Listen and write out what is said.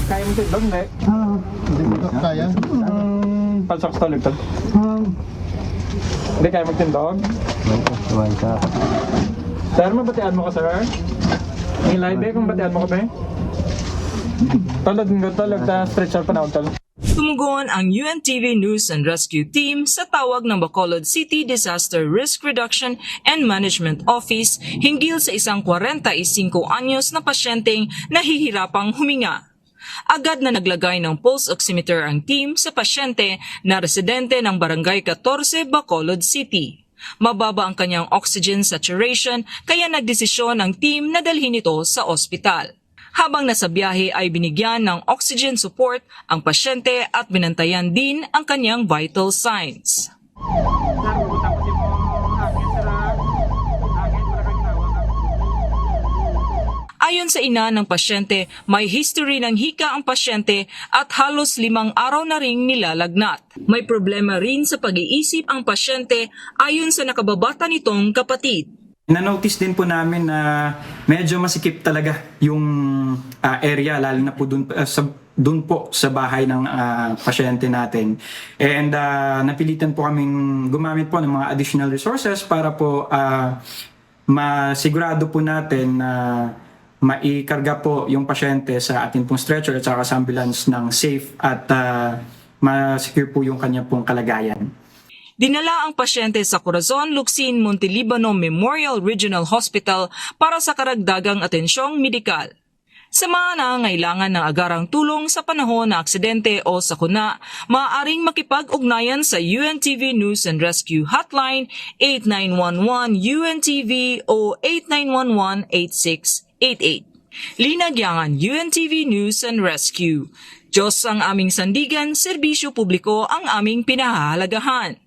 Kaya mo tindog, hindi? Hindi ko kaya. Pasok sa ligtad. Hindi kaya magtindog? Sir, mabatian mo ka, sir? Ang live kung batian mo ka, be? Talad nga talad na stretcher pa na talad. Tumugon ang UNTV News and Rescue Team sa tawag ng Bacolod City Disaster Risk Reduction and Management Office hinggil sa isang 45 anyos na pasyenteng nahihirapang huminga. Agad na naglagay ng pulse oximeter ang team sa pasyente na residente ng Barangay 14, Bacolod City. Mababa ang kanyang oxygen saturation kaya nagdesisyon ang team na dalhin ito sa ospital. Habang nasa biyahe ay binigyan ng oxygen support ang pasyente at binantayan din ang kanyang vital signs. Ayon sa ina ng pasyente, may history ng hika ang pasyente at halos 5 araw na ring nilalagnat. May problema rin sa pag-iisip ang pasyente ayon sa nakababata nitong kapatid. Na-notice din po namin na medyo masikip talaga yung area, lalo na po dun po sa bahay ng pasyente natin. And napilitan po kaming gumamit po ng mga additional resources para po masigurado po natin na maikarga po yung pasyente sa ating pong stretcher at saka sa ambulance ng safe at ma-secure po yung kanya pong kalagayan. Dinala ang pasyente sa Corazon Luxin Montelibano Memorial Regional Hospital para sa karagdagang atensyong medikal. Sa mga nangangailangan ng agarang tulong sa panahon ng aksidente o sakuna, maaaring makipag-ugnayan sa UNTV News and Rescue Hotline 8911-UNTV o 8911-8688. Linagyangan UNTV News and Rescue. Diyos ang aming sandigan, serbisyo publiko ang aming pinahahalagahan.